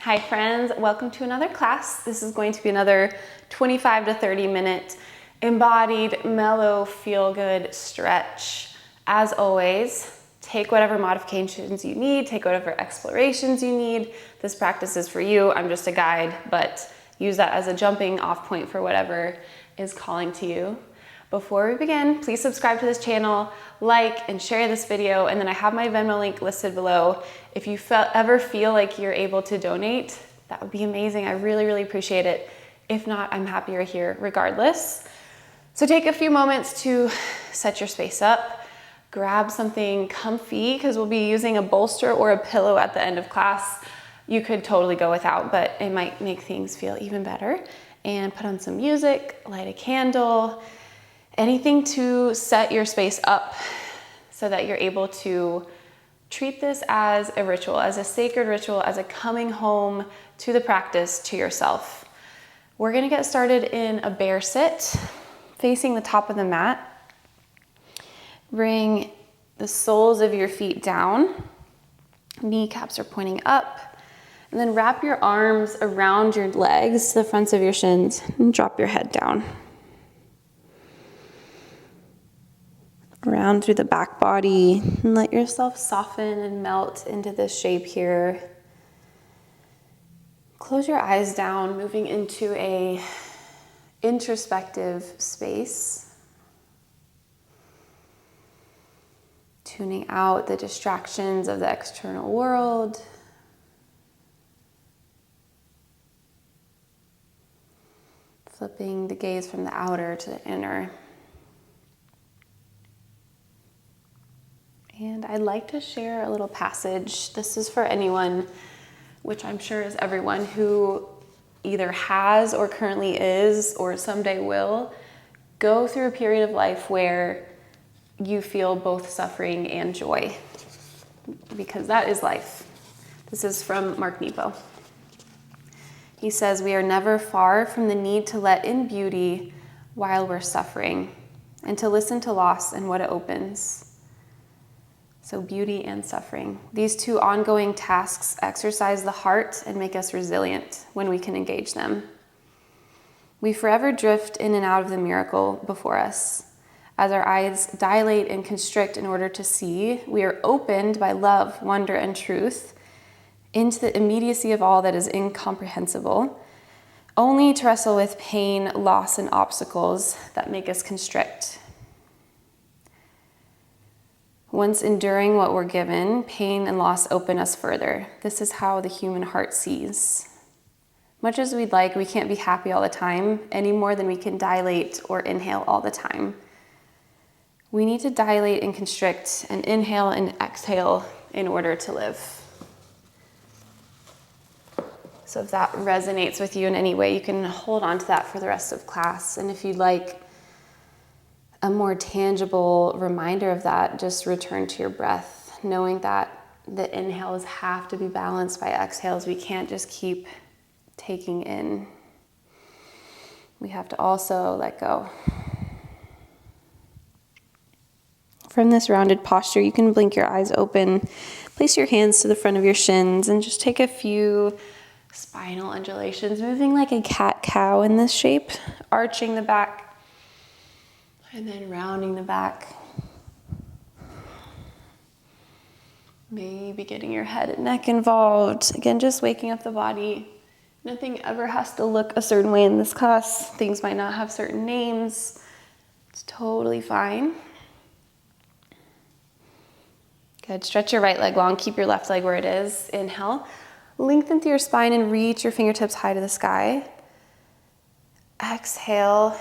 Hi friends, welcome to another class. This is going to be another 25 to 30 minute embodied, mellow, feel good stretch. As always, take whatever modifications you need, take whatever explorations you need. This practice is for you. I'm just a guide, but use that as a jumping off point for whatever is calling to you. Before we begin, please subscribe to this channel, like and share this video, and then I have my Venmo link listed below. If you ever feel like you're able to donate, that would be amazing. I really, really appreciate it. If not, I'm happy you're here regardless. So take a few moments to set your space up, grab something comfy because we'll be using a bolster or a pillow at the end of class. You could totally go without, but it might make things feel even better. And put on some music, light a candle, anything to set your space up so that you're able to treat this as a ritual, as a sacred ritual, as a coming home to the practice, to yourself. We're gonna get started in a bear sit, facing the top of the mat. Bring the soles of your feet down, kneecaps are pointing up, and then wrap your arms around your legs, the fronts of your shins, and drop your head down. Around through the back body and let yourself soften and melt into this shape here. Close your eyes down, moving into a introspective space. Tuning out the distractions of the external world. Flipping the gaze from the outer to the inner. And I'd like to share a little passage. This is for anyone, which I'm sure is everyone, who either has or currently is or someday will go through a period of life where you feel both suffering and joy, because that is life. This is from Mark Nepo. He says, "We are never far from the need to let in beauty while we're suffering and to listen to loss and what it opens." So beauty and suffering. These two ongoing tasks exercise the heart and make us resilient when we can engage them. We forever drift in and out of the miracle before us. As our eyes dilate and constrict in order to see, we are opened by love, wonder, and truth into the immediacy of all that is incomprehensible, only to wrestle with pain, loss, and obstacles that make us constrict. Once enduring what we're given, pain and loss open us further. This is how the human heart sees. Much as we'd like, we can't be happy all the time, any more than we can dilate or inhale all the time. We need to dilate and constrict and inhale and exhale in order to live. So if that resonates with you in any way, you can hold on to that for the rest of class. And if you'd like a more tangible reminder of that, just return to your breath, knowing that the inhales have to be balanced by exhales. We can't just keep taking in. We have to also let go. From this rounded posture, you can blink your eyes open, place your hands to the front of your shins, and just take a few spinal undulations, moving like a cat-cow in this shape, arching the back, and then rounding the back. Maybe getting your head and neck involved. Again, just waking up the body. Nothing ever has to look a certain way in this class. Things might not have certain names. It's totally fine. Good. Stretch your right leg long. Keep your left leg where it is. Inhale. Lengthen through your spine and reach your fingertips high to the sky. Exhale.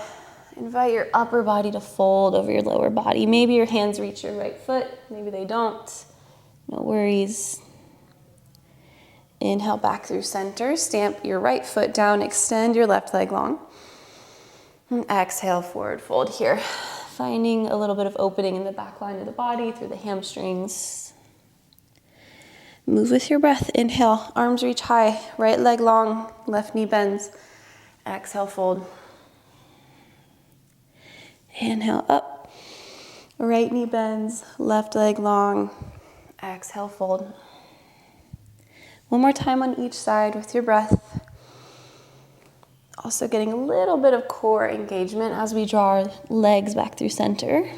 Invite your upper body to fold over your lower body. Maybe your hands reach your right foot. Maybe they don't. No worries. Inhale back through center. Stamp your right foot down. Extend your left leg long. And exhale, forward fold here. Finding a little bit of opening in the back line of the body through the hamstrings. Move with your breath. Inhale, arms reach high. Right leg long, left knee bends. Exhale, fold. Inhale up, right knee bends, left leg long, exhale, fold. One more time on each side with your breath. Also getting a little bit of core engagement as we draw our legs back through center.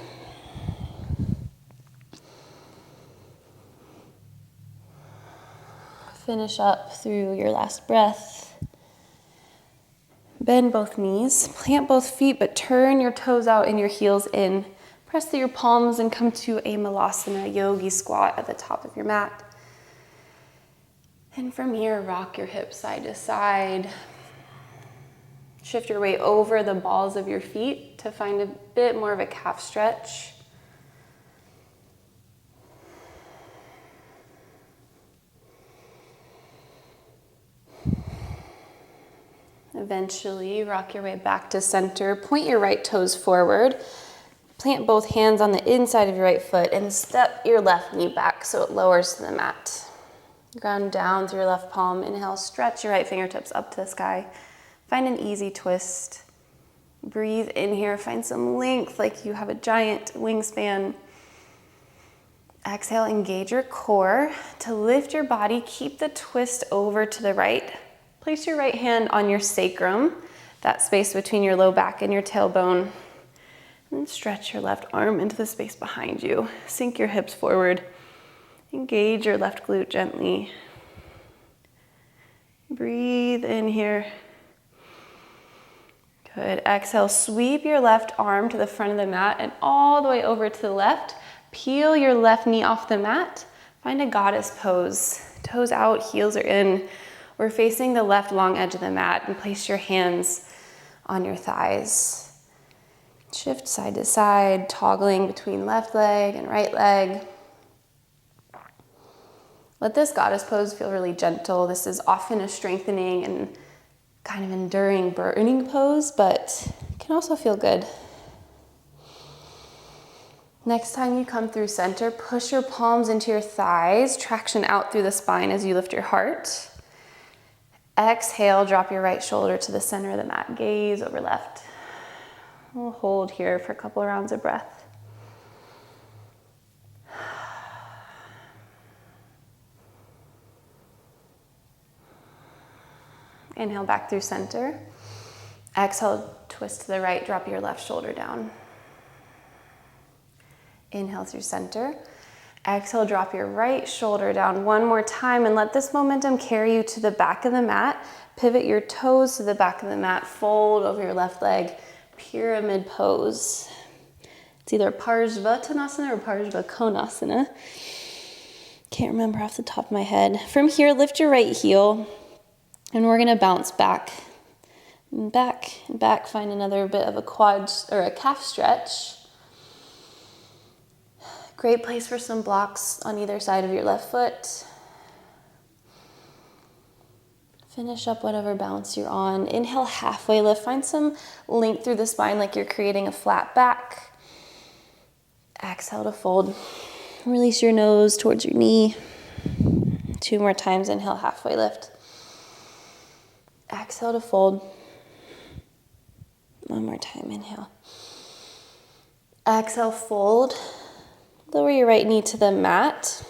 Finish up through your last breath. Bend both knees, plant both feet, but turn your toes out and your heels in. Press through your palms and come to a Halasana yogi squat at the top of your mat. And from here, rock your hips side to side. Shift your weight over the balls of your feet to find a bit more of a calf stretch. Eventually, rock your way back to center. Point your right toes forward. Plant both hands on the inside of your right foot and step your left knee back so it lowers to the mat. Ground down through your left palm. Inhale, stretch your right fingertips up to the sky. Find an easy twist. Breathe in here. Find some length like you have a giant wingspan. Exhale, engage your core. To lift your body, keep the twist over to the right. Place your right hand on your sacrum, that space between your low back and your tailbone. And stretch your left arm into the space behind you. Sink your hips forward. Engage your left glute gently. Breathe in here. Good. Exhale, sweep your left arm to the front of the mat and all the way over to the left. Peel your left knee off the mat. Find a goddess pose. Toes out, heels are in. We're facing the left long edge of the mat and place your hands on your thighs. Shift side to side, toggling between left leg and right leg. Let this goddess pose feel really gentle. This is often a strengthening and kind of enduring burning pose, but can also feel good. Next time you come through center, push your palms into your thighs, traction out through the spine as you lift your heart. Exhale, drop your right shoulder to the center of the mat, gaze over left. We'll hold here for a couple rounds of breath. Inhale back through center. Exhale, twist to the right, drop your left shoulder down. Inhale through center. Exhale, drop your right shoulder down one more time and let this momentum carry you to the back of the mat. Pivot your toes to the back of the mat, fold over your left leg, pyramid pose. It's either Parsvatanasana or Parsvakonasana. Can't remember off the top of my head. From here, lift your right heel and we're gonna bounce back and back and back. Find another bit of a quad or a calf stretch. Great place for some blocks on either side of your left foot. Finish up whatever bounce you're on. Inhale, halfway lift. Find some length through the spine like you're creating a flat back. Exhale to fold. Release your nose towards your knee. 2 more times. Inhale, halfway lift. Exhale to fold. 1 more time. Inhale. Exhale, fold. Lower your right knee to the mat.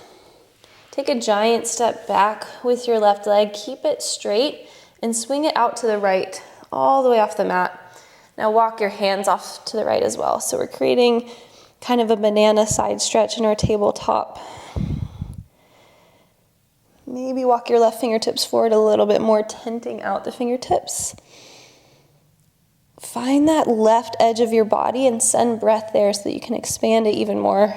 Take a giant step back with your left leg. Keep it straight and swing it out to the right, all the way off the mat. Now walk your hands off to the right as well. So we're creating kind of a banana side stretch in our tabletop. Maybe walk your left fingertips forward a little bit more, tenting out the fingertips. Find that left edge of your body and send breath there so that you can expand it even more.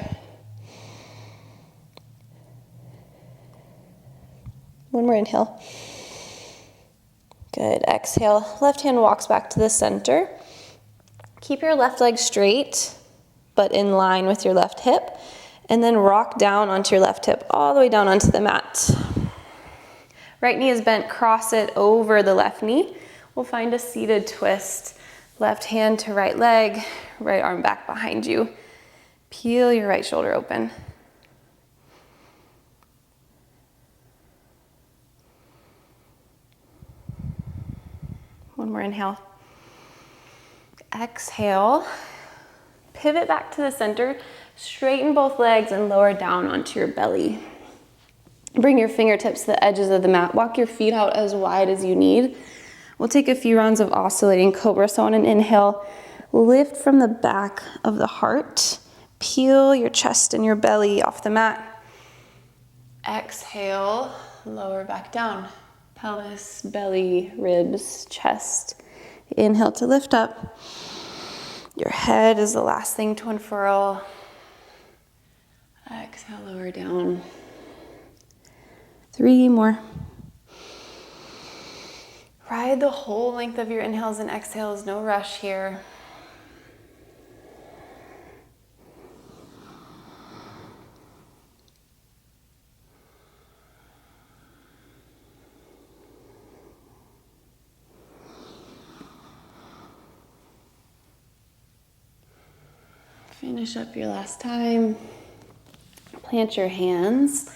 One more inhale. Good. Exhale. Left hand walks back to the center. Keep your left leg straight, but in line with your left hip. And then rock down onto your left hip, all the way down onto the mat. Right knee is bent, cross it over the left knee. We'll find a seated twist. Left hand to right leg, right arm back behind you. Peel your right shoulder open. One more inhale. Exhale. Pivot back to the center. Straighten both legs and lower down onto your belly. Bring your fingertips to the edges of the mat. Walk your feet out as wide as you need. We'll take a few rounds of oscillating cobra. So on an inhale, lift from the back of the heart. Peel your chest and your belly off the mat. Exhale, lower back down. Pelvis, belly, ribs, chest. Inhale to lift up. Your head is the last thing to unfurl. Exhale, lower down. 3 more. Ride the whole length of your inhales and exhales, no rush here. Finish up your last time. Plant your hands.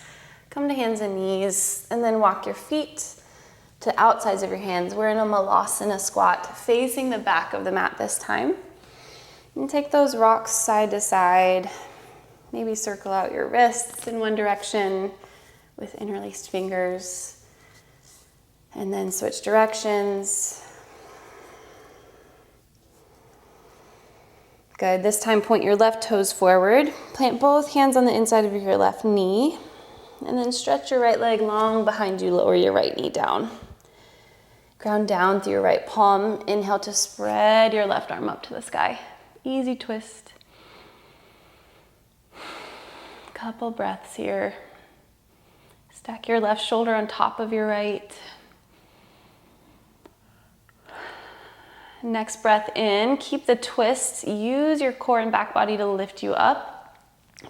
Come to hands and knees, and then walk your feet to outsides of your hands. We're in a Halasana squat, facing the back of the mat this time. And take those rocks side to side. Maybe circle out your wrists in one direction with interlaced fingers. And then switch directions. Good. This time, point your left toes forward. Plant both hands on the inside of your left knee. And then stretch your right leg long behind you. Lower your right knee down. Ground down through your right palm. Inhale to spread your left arm up to the sky. Easy twist. Couple breaths here. Stack your left shoulder on top of your right. Next breath in, keep the twist. Use your core and back body to lift you up.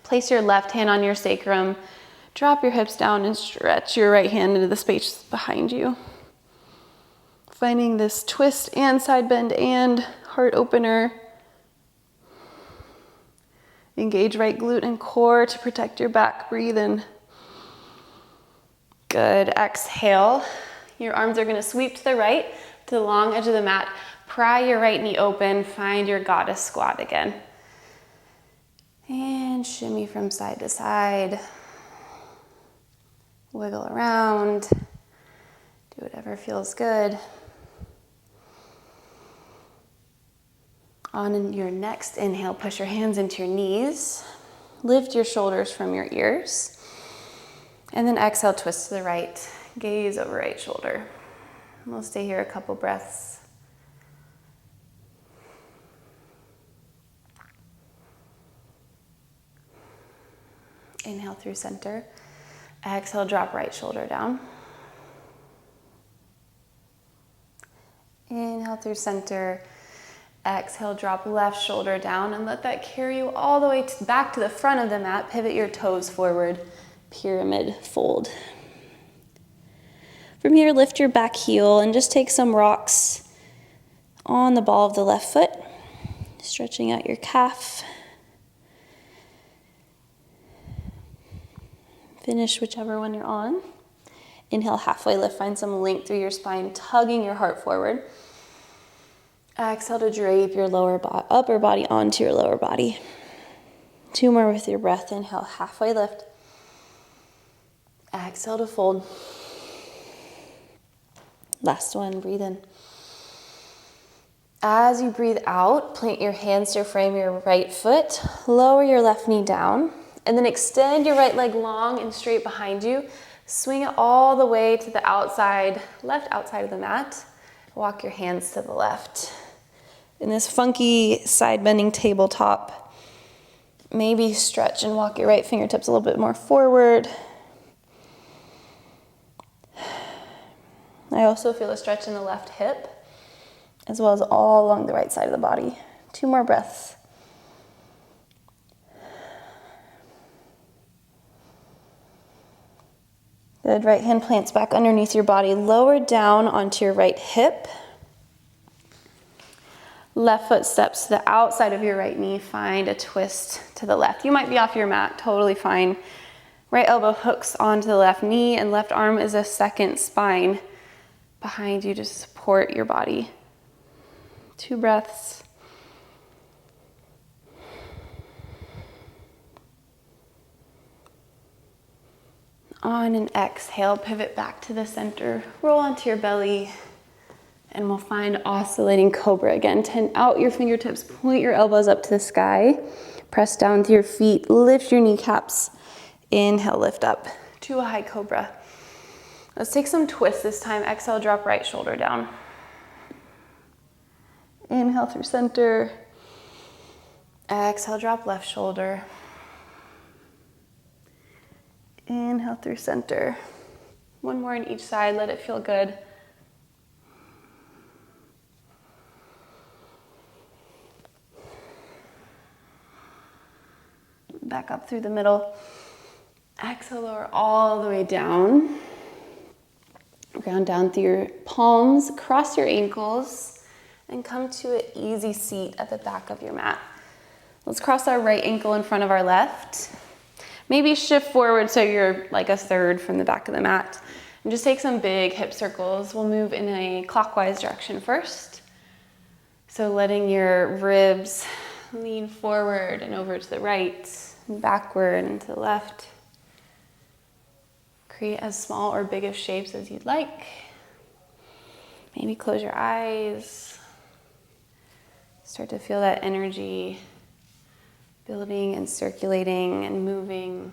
Place your left hand on your sacrum. Drop your hips down and stretch your right hand into the space behind you. Finding this twist and side bend and heart opener. Engage right glute and core to protect your back. Breathe in. Good. Exhale. Your arms are going to sweep to the right, to the long edge of the mat. Pry your right knee open. Find your goddess squat again. And shimmy from side to side. Wiggle around. Do whatever feels good. On your next inhale, push your hands into your knees. Lift your shoulders from your ears. And then exhale, twist to the right. Gaze over right shoulder. We'll stay here a couple breaths. Inhale through center. Exhale, drop right shoulder down. Inhale through center. Exhale, drop left shoulder down and let that carry you all the way back to the front of the mat. Pivot your toes forward. Pyramid fold. From here, lift your back heel and just take some rocks on the ball of the left foot. Stretching out your calf. Finish whichever one you're on. Inhale, halfway lift. Find some length through your spine, tugging your heart forward. Exhale to drape your upper body onto your lower body. 2 more with your breath. Inhale, halfway lift. Exhale to fold. Last one, breathe in. As you breathe out, plant your hands to frame your right foot. Lower your left knee down. And then extend your right leg long and straight behind you. Swing it all the way to the outside, left outside of the mat. Walk your hands to the left. In this funky side bending tabletop, maybe stretch and walk your right fingertips a little bit more forward. I also feel a stretch in the left hip, as well as all along the right side of the body. 2 more breaths. Good. Right hand plants back underneath your body. Lower down onto your right hip. Left foot steps to the outside of your right knee. Find a twist to the left. You might be off your mat. Totally fine. Right elbow hooks onto the left knee, and left arm is a second spine behind you to support your body. 2 breaths. On an exhale, pivot back to the center, roll onto your belly, and we'll find oscillating cobra again. Tend out your fingertips, point your elbows up to the sky, press down to your feet, lift your kneecaps. Inhale, lift up to a high cobra. Let's take some twists this time. Exhale, drop right shoulder down. Inhale through center. Exhale, drop left shoulder. Inhale through center. One more on each side, let it feel good. Back up through the middle. Exhale, lower all the way down. Ground down through your palms, cross your ankles, and come to an easy seat at the back of your mat. Let's cross our right ankle in front of our left. Maybe shift forward so you're like a third from the back of the mat. And just take some big hip circles. We'll move in a clockwise direction first. So letting your ribs lean forward and over to the right, and backward and to the left. Create as small or big of shapes as you'd like. Maybe close your eyes. Start to feel that energy building and circulating and moving.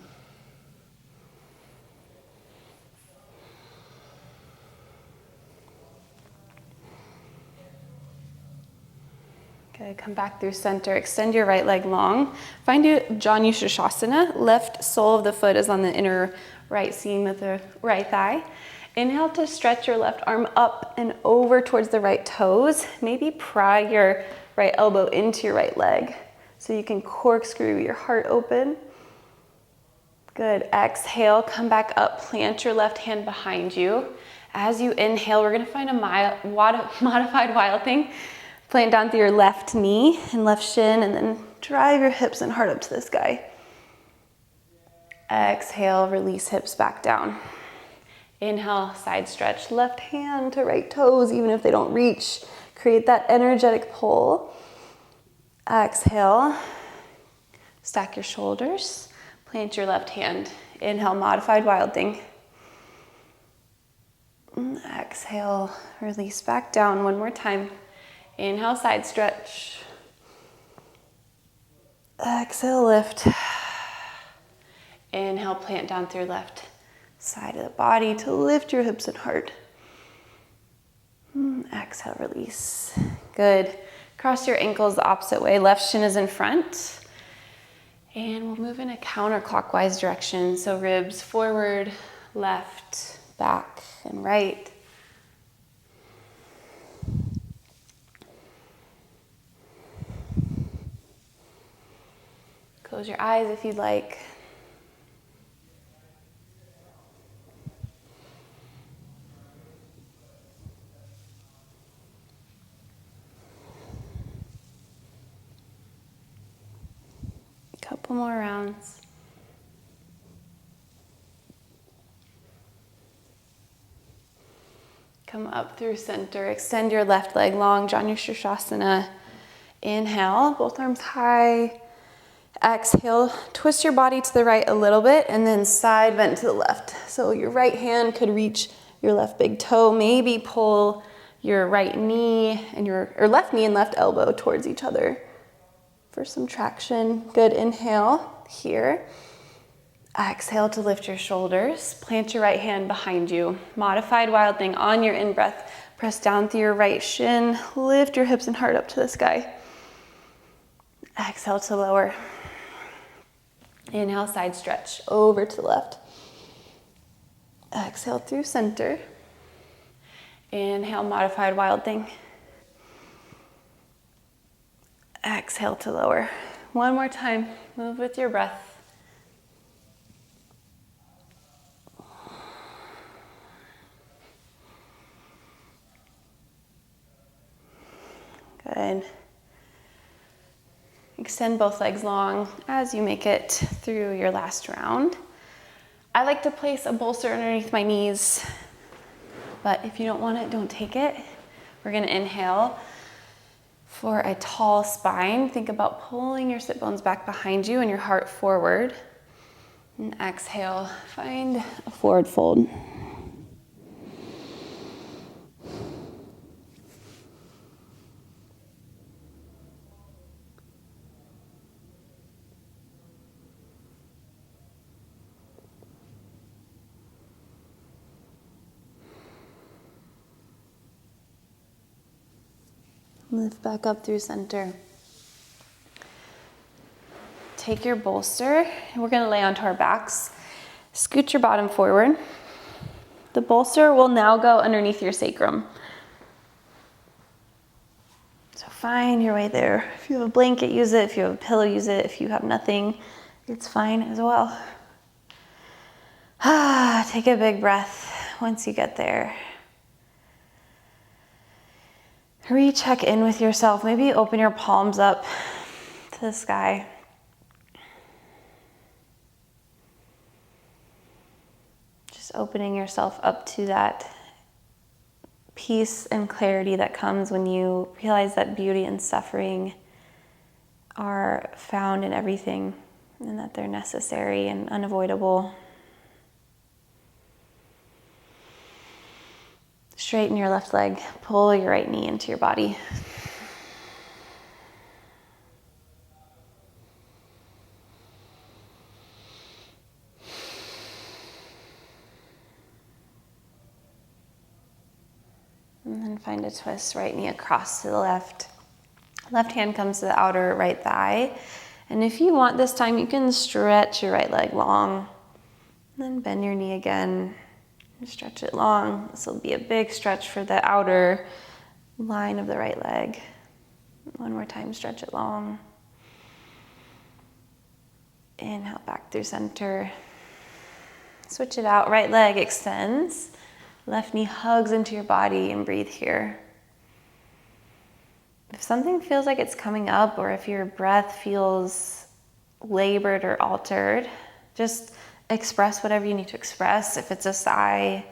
Good, come back through center. Extend your right leg long. Find your Y296. Left sole of the foot is on the inner right seam of the right thigh. Inhale to stretch your left arm up and over towards the right toes. Maybe pry your right elbow into your right leg so you can corkscrew your heart open. Good, exhale, come back up, plant your left hand behind you. As you inhale, we're gonna find a modified wild thing. Plant down through your left knee and left shin, and then drive your hips and heart up to the sky. Exhale, release hips back down. Inhale, side stretch, left hand to right toes, even if they don't reach. Create that energetic pull. Exhale, stack your shoulders, plant your left hand. Inhale, modified wild thing. Exhale, release back down one more time. Inhale, side stretch. Exhale, lift. Inhale, plant down through left side of the body to lift your hips and heart. Exhale, release. Good. Cross your ankles the opposite way. Left shin is in front. And we'll move in a counterclockwise direction. So ribs forward, left, back, and right. Close your eyes if you'd like. Couple more rounds. Come up through center. Extend your left leg long, Janu-Shirshasana. Inhale, both arms high. Exhale, twist your body to the right a little bit and then side bend to the left. So your right hand could reach your left big toe. Maybe pull your right knee and or left knee and left elbow towards each other for some traction. Good, inhale here. Exhale to lift your shoulders. Plant your right hand behind you. Modified wild thing on your in-breath. Press down through your right shin. Lift your hips and heart up to the sky. Exhale to lower. Inhale, side stretch over to the left. Exhale through center. Inhale, modified wild thing. Exhale to lower. One more time. Move with your breath. Good. Extend both legs long as you make it through your last round. I like to place a bolster underneath my knees, but if you don't want it, don't take it. We're gonna inhale for a tall spine. Think about pulling your sit bones back behind you and your heart forward. And exhale, find a forward fold. Lift back up through center. Take your bolster, and we're gonna lay onto our backs. Scoot your bottom forward. The bolster will now go underneath your sacrum. So find your way there. If you have a blanket, use it. If you have a pillow, use it. If you have nothing, it's fine as well. Take a big breath once you get there. Recheck in with yourself. Maybe open your palms up to the sky. Just opening yourself up to that peace and clarity that comes when you realize that beauty and suffering are found in everything and that they're necessary and unavoidable. Straighten your left leg, pull your right knee into your body. And then find a twist, right knee across to the left. Left hand comes to the outer right thigh. And if you want this time, you can stretch your right leg long. And then bend your knee again. Stretch it long. This will be a big stretch for the outer line of the right leg. One more time, stretch it long. Inhale back through center. Switch it out. Right leg extends. Left knee hugs into your body and breathe here. If something feels like it's coming up or if your breath feels labored or altered, just express whatever you need to express. If it's a sigh,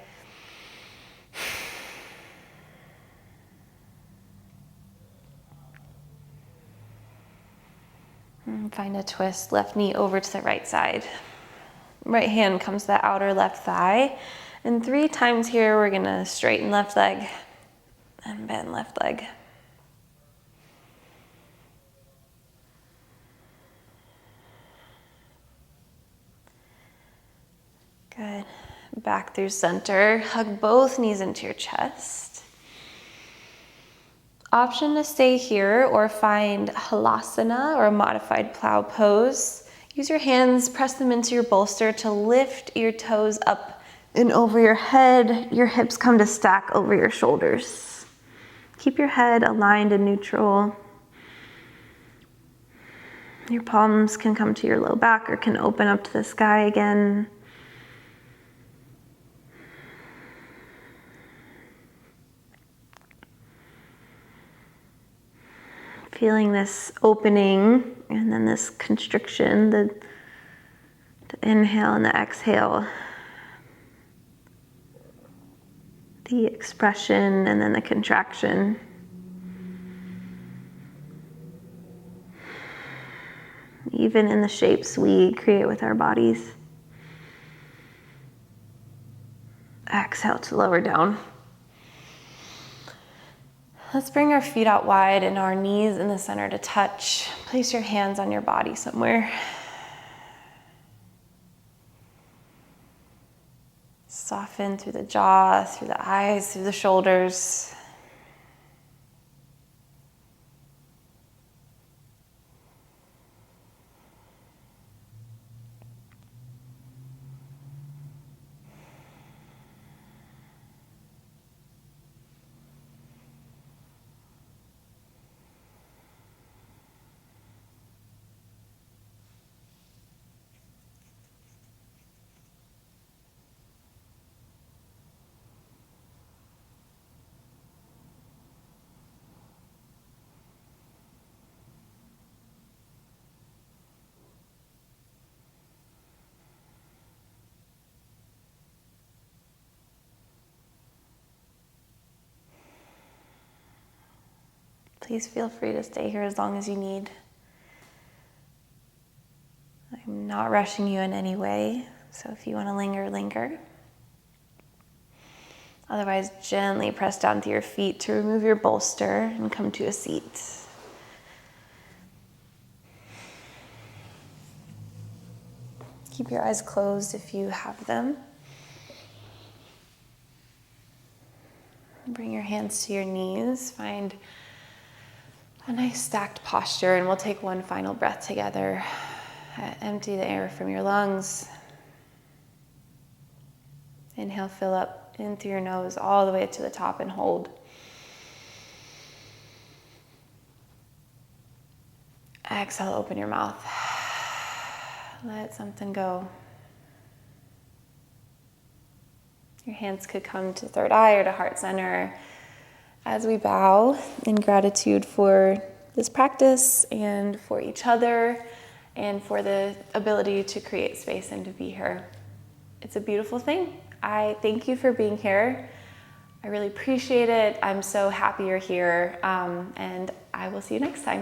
and find a twist, left knee over to the right side. Right hand comes to the outer left thigh. And 3 times here, we're gonna straighten left leg and bend left leg. Good. Back through center. Hug both knees into your chest. Option to stay here or find Halasana or a modified plow pose. Use your hands, press them into your bolster to lift your toes up and over your head. Your hips come to stack over your shoulders. Keep your head aligned and neutral. Your palms can come to your low back or can open up to the sky again. Feeling this opening and then this constriction, the inhale and the exhale. The expression and then the contraction. Even in the shapes we create with our bodies. Exhale to lower down. Let's bring our feet out wide and our knees in the center to touch. Place your hands on your body somewhere. Soften through the jaw, through the eyes, through the shoulders. Please feel free to stay here as long as you need. I'm not rushing you in any way. So if you want to linger, linger. Otherwise, gently press down to your feet to remove your bolster and come to a seat. Keep your eyes closed if you have them. Bring your hands to your knees. Find a nice stacked posture, and we'll take one final breath together. Empty the air from your lungs. Inhale, fill up in through your nose all the way to the top and hold. Exhale, open your mouth. Let something go. Your hands could come to third eye or to heart center as we bow in gratitude for this practice and for each other and for the ability to create space and to be here. It's a beautiful thing. I thank you for being here. I really appreciate it. I'm so happy you're here, and I will see you next time.